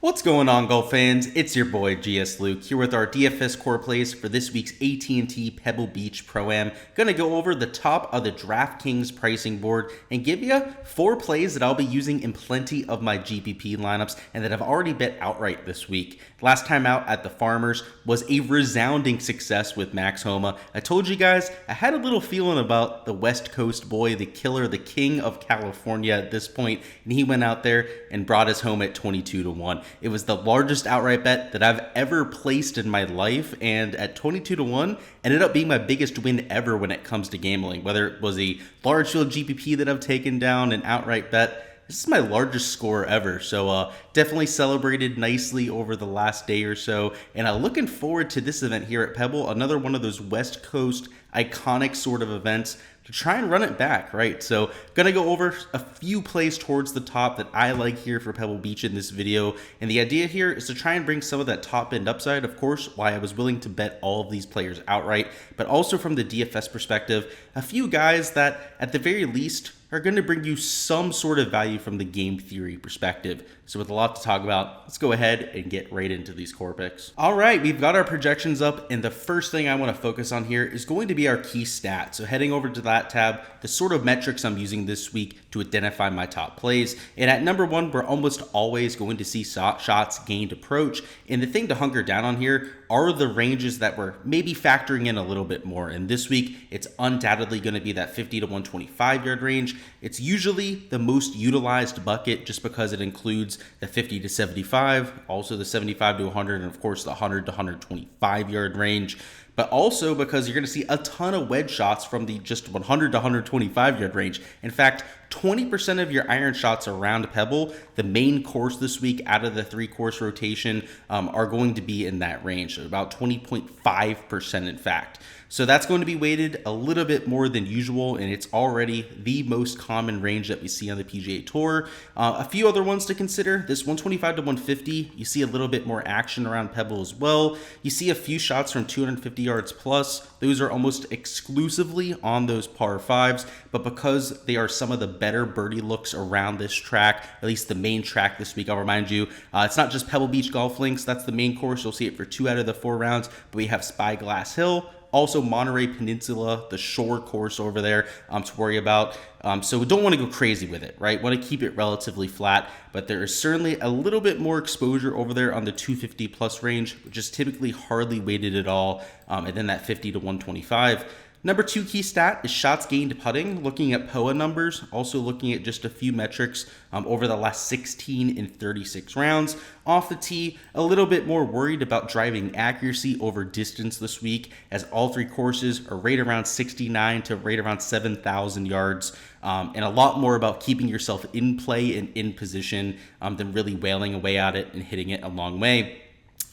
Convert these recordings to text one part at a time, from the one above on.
What's going on, golf fans? It's your boy Gsluke here with our DFS core plays for this week's AT&T Pebble Beach Pro AM. Gonna go over the top of the Draftkings pricing board and give you 4 plays that I'll be using in plenty of my GPP lineups and that I've already bet outright this week. Last time out at the Farmers was a resounding success with Max Homa. I told you guys I had a little feeling about the West Coast boy, the killer, the king of California at this point, and he went out there and brought us home at 22-1. It was the largest outright bet that I've ever placed in my life, and at 22-1 ended up being my biggest win ever when it comes to gambling. Whether it was a large field GPP that I've taken down, an outright bet, this is my largest score ever, so definitely celebrated nicely over the last day or so, and I'm looking forward to this event here at Pebble, another one of those West Coast iconic sort of events to try and run it back, right? So gonna go over a few plays towards the top that I like here for Pebble Beach in this video, and the idea here is to try and bring some of that top end upside, of course, why I was willing to bet all of these players outright, but also from the DFS perspective, a few guys that at the very least are going to bring you some sort of value from the game theory perspective. So with a lot to talk about, let's go ahead and get right into these core picks. All right, we've got our projections up, and the first thing I want to focus on here is going to be our key stats. So heading over to that tab, the sort of metrics I'm using this week to identify my top plays. And at number 1, we're almost always going to see shots gained approach. And the thing to hunker down on here are the ranges that we're maybe factoring in a little bit more. And this week, it's undoubtedly going to be that 50 to 125 yard range. It's usually the most utilized bucket just because it includes the 50 to 75, also the 75 to 100, and of course the 100 to 125 yard range. But also because you're going to see a ton of wedge shots from the just 100 to 125 yard range. In fact, 20% of your iron shots around Pebble, the main course this week out of the 3-course rotation, are going to be in that range, so about 20.5% in fact. So that's going to be weighted a little bit more than usual, and it's already the most common range that we see on the PGA Tour. A few other ones to consider. This 125 to 150, you see a little bit more action around Pebble as well. You see a few shots from 250 yards plus. Those are almost exclusively on those par 5s, but because they are some of the better birdie looks around this track, at least the main track this week, I'll remind you, it's not just Pebble Beach Golf Links. That's the main course. You'll see it for 2 out of the 4 rounds, but we have Spyglass Hill, also Monterey Peninsula, the shore course over there to worry about. So we don't want to go crazy with it, right? Want to keep it relatively flat, but there is certainly a little bit more exposure over there on the 250 plus range, which is typically hardly weighted at all, and then that 50 to 125. Number 2 key stat is shots gained putting, looking at POA numbers, also looking at just a few metrics over the last 16 and 36 rounds. Off the tee, a little bit more worried about driving accuracy over distance this week, as all 3 courses are right around 69 to right around 7,000 yards, and a lot more about keeping yourself in play and in position than really wailing away at it and hitting it a long way.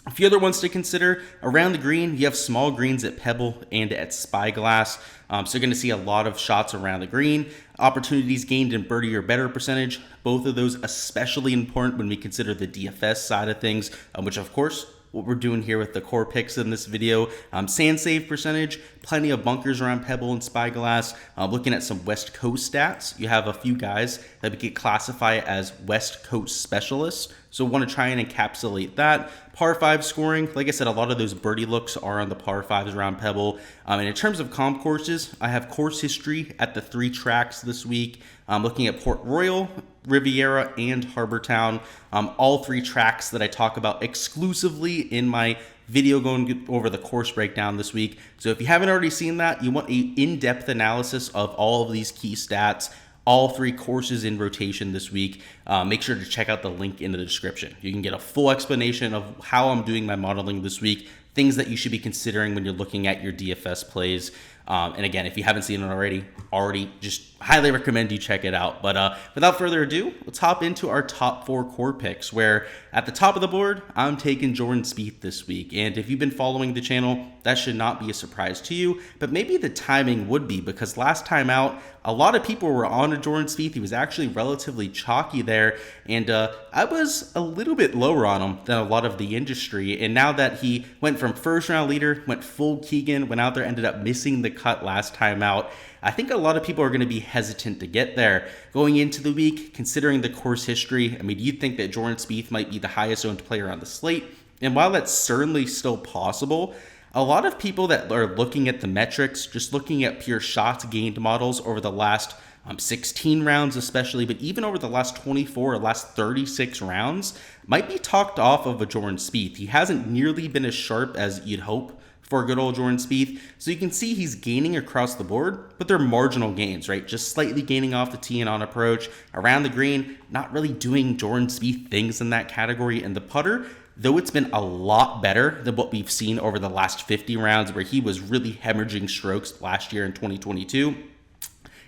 A few other ones to consider. Around the green, you have small greens at Pebble and at Spyglass. So you're going to see a lot of shots around the green. Opportunities gained in birdie or better percentage. Both of those especially important when we consider the DFS side of things, which of course, what we're doing here with the core picks in this video. Sand save percentage, plenty of bunkers around Pebble and Spyglass. Looking at some West Coast stats, you have a few guys that we could classify as West Coast specialists. So want to try and encapsulate that. Par 5 scoring, like I said, a lot of those birdie looks are on the par 5s around Pebble. And in terms of comp courses, I have course history at the 3 tracks this week. Looking at Port Royal, Riviera, and Harbor Town. All 3 tracks that I talk about exclusively in my video going over the course breakdown this week. So if you haven't already seen that, you want an in-depth analysis of all of these key stats, all 3 courses in rotation this week, make sure to check out the link in the description. You can get a full explanation of how I'm doing my modeling this week, things that you should be considering when you're looking at your DFS plays. And again, if you haven't seen it already, just highly recommend you check it out. But without further ado, let's hop into our top 4 core picks, where at the top of the board, I'm taking Jordan Spieth this week. And if you've been following the channel, that should not be a surprise to you, but maybe the timing would be, because last time out, a lot of people were on to Jordan Spieth. He was actually relatively chalky there, and I was a little bit lower on him than a lot of the industry. And now that he went from first round leader, went full Keegan, went out there, ended up missing the cut last time out. I think a lot of people are going to be hesitant to get there going into the week, considering the course history. I mean, you'd think that Jordan Spieth might be the highest owned player on the slate. And while that's certainly still possible, a lot of people that are looking at the metrics, just looking at pure shots gained models over the last 16 rounds especially, but even over the last 24 or last 36 rounds, might be talked off of a Jordan Spieth. He hasn't nearly been as sharp as you'd hope for a good old Jordan Spieth. So you can see he's gaining across the board, but they're marginal gains, right? Just slightly gaining off the tee and on approach. Around the green, not really doing Jordan Spieth things in that category. And the putter, though it's been a lot better than what we've seen over the last 50 rounds where he was really hemorrhaging strokes last year in 2022,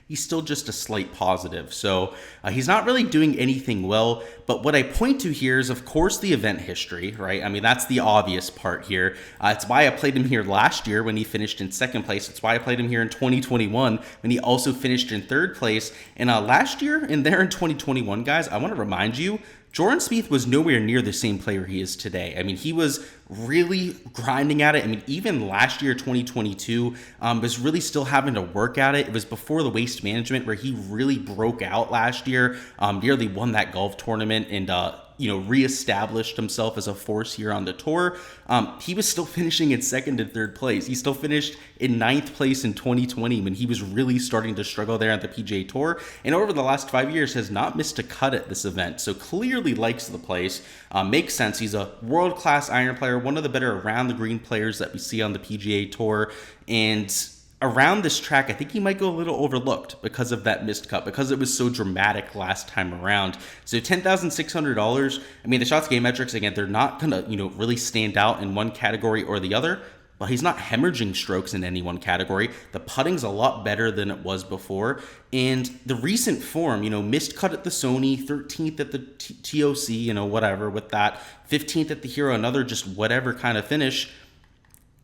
he's still just a slight positive. So he's not really doing anything well. But what I point to here is, of course, the event history, right? I mean, that's the obvious part here. It's why I played him here last year when he finished in second place. It's why I played him here in 2021 when he also finished in third place. And last year and there in 2021, guys, I want to remind you, Jordan Spieth was nowhere near the same player he is today. I mean, he was really grinding at it. I mean, even last year, 2022, was really still having to work at it. It was before the waste management where he really broke out last year, nearly won that golf tournament and, reestablished himself as a force here on the tour. He was still finishing in second and third place. He still finished in ninth place in 2020 when he was really starting to struggle there at the PGA Tour. And over the last 5 years has not missed a cut at this event. So clearly likes the place. Makes sense. He's a world-class iron player, one of the better around the green players that we see on the PGA Tour. And around this track, I think he might go a little overlooked because of that missed cut, because it was so dramatic last time around. So $10,600. I mean, the shots gained metrics, again, they're not going to, really stand out in one category or the other, but he's not hemorrhaging strokes in any one category. The putting's a lot better than it was before. And the recent form, missed cut at the Sony, 13th at the TOC, whatever with that, 15th at the Hero, another just whatever kind of finish.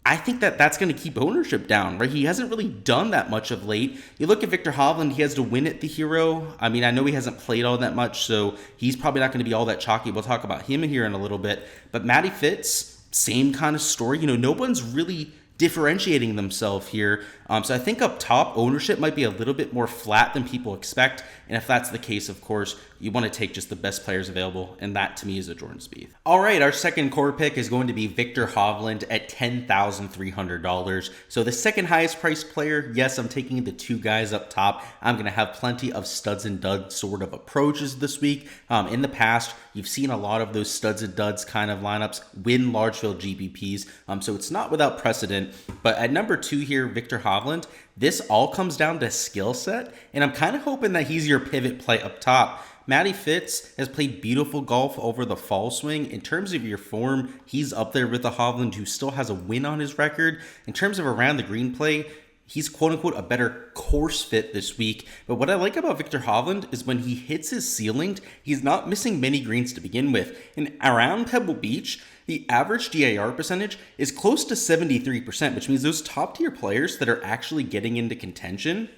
I think that's going to keep ownership down, right? He hasn't really done that much of late. You look at Victor Hovland, he has to win at the Hero. I mean, I know he hasn't played all that much, so he's probably not going to be all that chalky. We'll talk about him here in a little bit. But Matty Fitz, same kind of story. No one's really differentiating themselves here. So I think up top, ownership might be a little bit more flat than people expect. And if that's the case, of course, you want to take just the best players available. And that, to me, is a Jordan Spieth. All right, our second core pick is going to be Victor Hovland at $10,300. So the second highest priced player, yes, I'm taking the two guys up top. I'm going to have plenty of studs and duds sort of approaches this week. In the past, you've seen a lot of those studs and duds kind of lineups win large field GPPs. So it's not without precedent. But at number 2 here, Victor Hovland, this all comes down to skill set, and I'm kind of hoping that he's your pivot play up top. Matty Fitz has played beautiful golf over the fall swing. In terms of your form, he's up there with the Hovland, who still has a win on his record. In terms of around the green play, he's quote-unquote a better course fit this week. But what I like about Victor Hovland is when he hits his ceiling, he's not missing many greens to begin with. And around Pebble Beach, the average DIR percentage is close to 73%, which means those top-tier players that are actually getting into contention,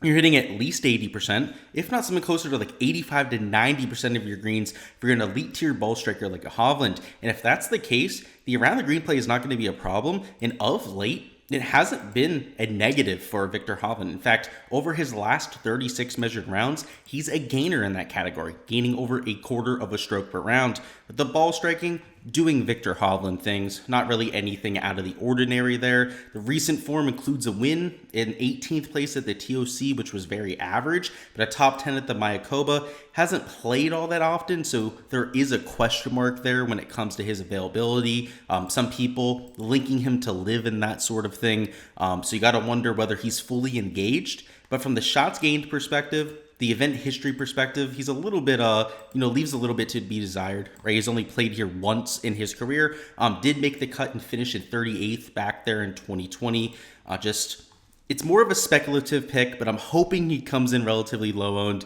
you're hitting at least 80%, if not something closer to like 85 to 90% of your greens for an elite tier ball striker like a Hovland. And if that's the case, the around the green play is not going to be a problem. And of late, it hasn't been a negative for Victor Hovland. In fact, over his last 36 measured rounds, he's a gainer in that category, gaining over a quarter of a stroke per round. But the ball striking, doing Victor Hovland things, not really anything out of the ordinary there. The recent form includes a win in 18th place at the TOC, which was very average, but a top 10 at the Mayakoba. Hasn't played all that often, so there is a question mark there when it comes to his availability. Some people linking him to live in that sort of thing, so you got to wonder whether he's fully engaged. But from the shots gained perspective, the event history perspective, he's a little bit, leaves a little bit to be desired, right? He's only played here once in his career, did make the cut and finish in 38th back there in 2020. It's more of a speculative pick, but I'm hoping he comes in relatively low owned.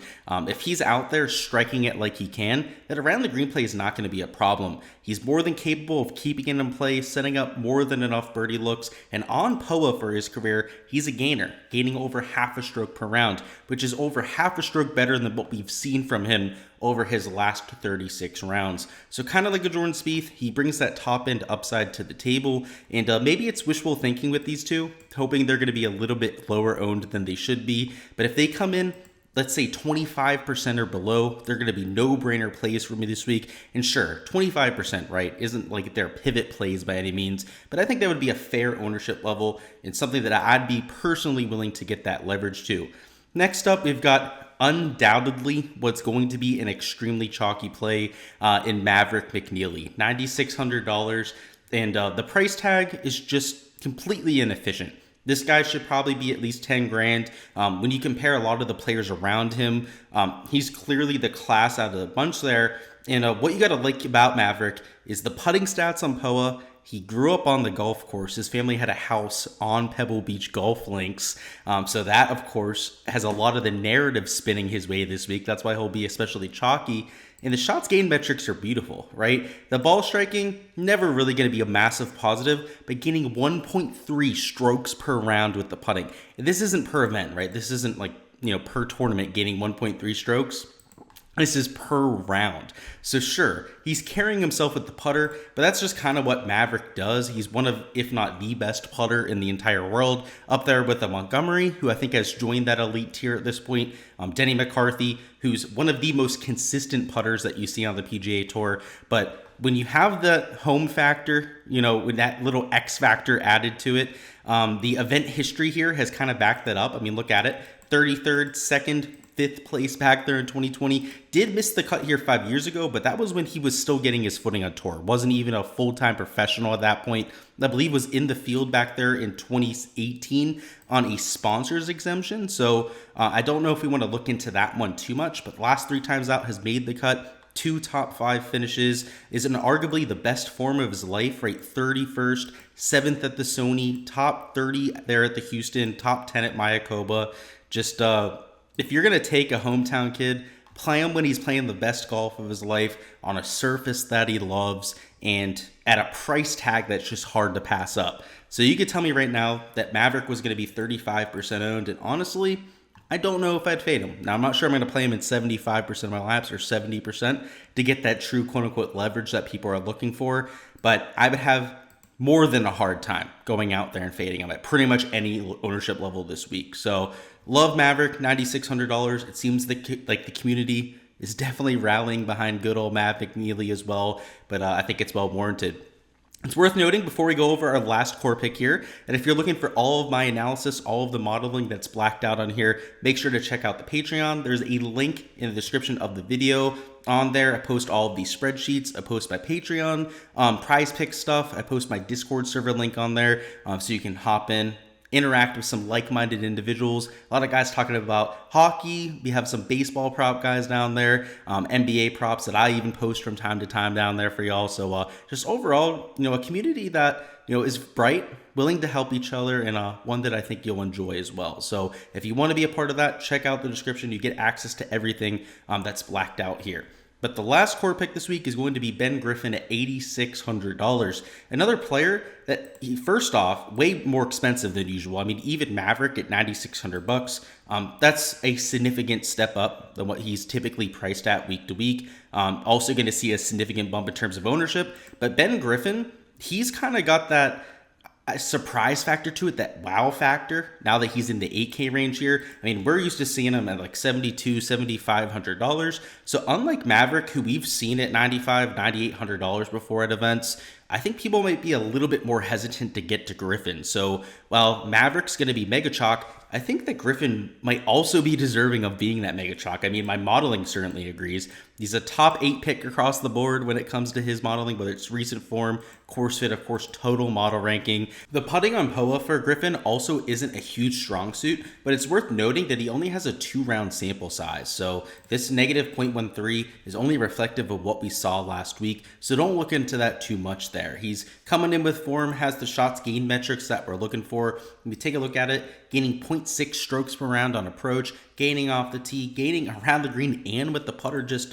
If he's out there striking it like he can, that around the green play is not going to be a problem. He's more than capable of keeping it in play, setting up more than enough birdie looks, and on POA for his career, he's a gainer, gaining over half a stroke per round, which is over half a stroke better than what we've seen from him over his last 36 rounds. So kind of like a Jordan Spieth, he brings that top end upside to the table, and maybe it's wishful thinking with these two, hoping they're going to be a little bit lower owned than they should be. But if they come in, let's say 25% or below, they're going to be no-brainer plays for me this week. And sure, 25%, right, isn't like they're pivot plays by any means, but I think that would be a fair ownership level and something that I'd be personally willing to get that leverage to. Next up, we've got undoubtedly what's going to be an extremely chalky play in Maverick McNeely, $9,600, and the price tag is just completely inefficient. This guy should probably be at least 10 grand. When you compare a lot of the players around him, he's clearly the class out of the bunch there. And what you got to like about Maverick is the putting stats on POA. He grew up on the golf course. His family had a house on Pebble Beach golf links. So that, of course, has a lot of the narrative spinning his way this week. That's why he'll be especially chalky. And the shots gained metrics are beautiful, right? The ball striking, never really going to be a massive positive, but gaining 1.3 strokes per round with the putting. And this isn't per event, right? This isn't like, per tournament gaining 1.3 strokes. This is per round. So sure, he's carrying himself with the putter, but that's just kind of what Maverick does. He's one of, if not the best putter in the entire world, up there with a Montgomery, who I think has joined that elite tier at this point. Denny McCarthy, who's one of the most consistent putters that you see on the PGA Tour. But when you have the home factor, with that little X factor added to it, the event history here has kind of backed that up. I mean, look at it. 33rd, 2nd, 5th place back there in 2020. Did miss the cut here 5 years ago, but that was when he was still getting his footing on tour. Wasn't even a full-time professional at that point. I believe was in the field back there in 2018 on a sponsors exemption. So I don't know if we want to look into that one too much, but the last 3 times out has made the cut. 2 top 5 finishes, is in arguably the best form of his life, right? 31st, 7th at the Sony, top 30 there at the Houston, top 10 at Mayakoba. Just if you're going to take a hometown kid, play him when he's playing the best golf of his life on a surface that he loves and at a price tag that's just hard to pass up. So you could tell me right now that Maverick was going to be 35% owned, and honestly, I don't know if I'd fade him. Now, I'm not sure I'm going to play him in 75% of my laps or 70% to get that true quote-unquote leverage that people are looking for, but I would have more than a hard time going out there and fading him at pretty much any ownership level this week. So love Maverick, $9,600. It seems like the community is definitely rallying behind good old Mav McNeely as well, but I think it's well warranted. It's worth noting before we go over our last core pick here, that if you're looking for all of my analysis, all of the modeling that's blacked out on here, make sure to check out the Patreon. There's a link in the description of the video. On there, I post all of these spreadsheets. I post my Patreon, prize pick stuff. I post my Discord server link on there, so you can hop in, interact with some like-minded individuals. A lot of guys talking about hockey. We have some baseball prop guys down there, NBA props that I even post from time to time down there for y'all. So just overall, a community that is bright, willing to help each other, and one that I think you'll enjoy as well. So if you want to be a part of that, check out the description. You get access to everything that's blacked out here. But the last core pick this week is going to be Ben Griffin at $8,600. Another player that, first off, way more expensive than usual. I mean, even Maverick at $9,600. That's a significant step up than what he's typically priced at week to week. Also going to see a significant bump in terms of ownership. But Ben Griffin, he's kind of got that surprise factor to it, that wow factor, now that he's in the 8K range here. I mean, we're used to seeing him at like $7,200, $7,500. So unlike Maverick, who we've seen at $9,500, $9,800 before at events, I think people might be a little bit more hesitant to get to Griffin. So while Maverick's going to be mega chalk, I think that Griffin might also be deserving of being that mega chalk. I mean, my modeling certainly agrees. He's a top 8 pick across the board when it comes to his modeling, whether it's recent form, course fit, of course, total model ranking. The putting on POA for Griffin also isn't a huge strong suit, but it's worth noting that he only has a 2-round sample size. So this negative 0.13 is only reflective of what we saw last week. So don't look into that too much there. He's coming in with form, has the shots gained metrics that we're looking for. When we take a look at it, gaining 0.6 strokes per round on approach, gaining off the tee, gaining around the green, and with the putter, just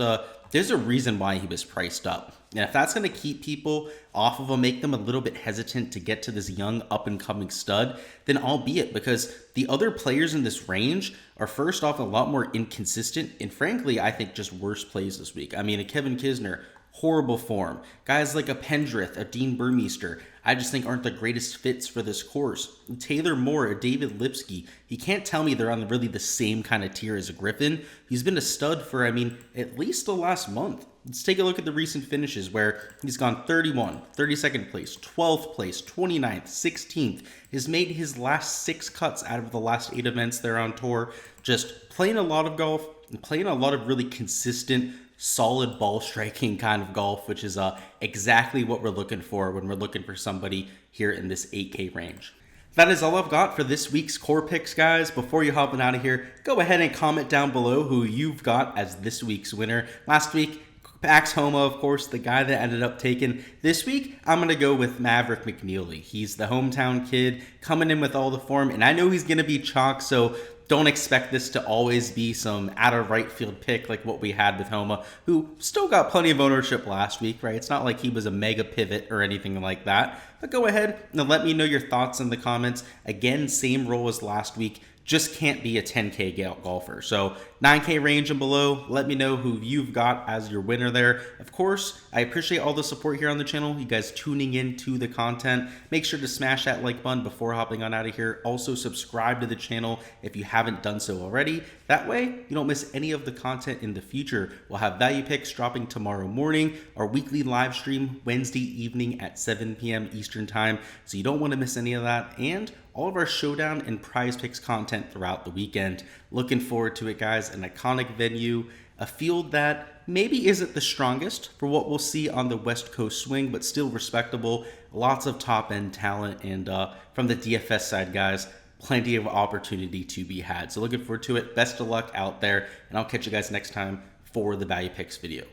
there's a reason why he was priced up. And if that's going to keep people off of him, make them a little bit hesitant to get to this young up-and-coming stud, then albeit, because the other players in this range are first off a lot more inconsistent and frankly, I think just worse plays this week. I mean, a Kevin Kisner, horrible form. Guys like a Pendrith, a Dean Burmeister, I just think aren't the greatest fits for this course. Taylor Moore, a David Lipsky, he can't tell me they're on really the same kind of tier as a Griffin. He's been a stud for, I mean, at least the last month. Let's take a look at the recent finishes where he's gone 31, 32nd place, 12th place, 29th, 16th. He's made his last 6 cuts out of the last 8 events they're on tour. Just playing a lot of golf and playing a lot of really consistent, solid ball striking kind of golf, which is exactly what we're looking for when we're looking for somebody here in this 8K range. That is all I've got for this week's core picks, guys. Before you hopping out of here, go ahead and comment down below who you've got as this week's winner. Last week, Pax Homa, of course, the guy that ended up taking. This week, I'm going to go with Maverick McNeely. He's the hometown kid coming in with all the form, and I know he's going to be chalk, so don't expect this to always be some out of right field pick like what we had with Homa, who still got plenty of ownership last week, right? It's not like he was a mega pivot or anything like that. But go ahead and let me know your thoughts in the comments. Again, same role as last week. Just can't be a 10K golfer. So 9K range and below, let me know who you've got as your winner there. Of course, I appreciate all the support here on the channel, you guys tuning in to the content. Make sure to smash that like button before hopping on out of here. Also subscribe to the channel if you haven't done so already. That way, you don't miss any of the content in the future. We'll have value picks dropping tomorrow morning, our weekly live stream Wednesday evening at 7 p.m. Eastern time. So you don't want to miss any of that. And all of our showdown and prize picks content throughout the weekend. Looking forward to it, guys. An iconic venue, a field that maybe isn't the strongest for what we'll see on the West Coast swing, but still respectable. Lots of top-end talent, and from the DFS side, guys, plenty of opportunity to be had. So looking forward to it. Best of luck out there, and I'll catch you guys next time for the value picks video.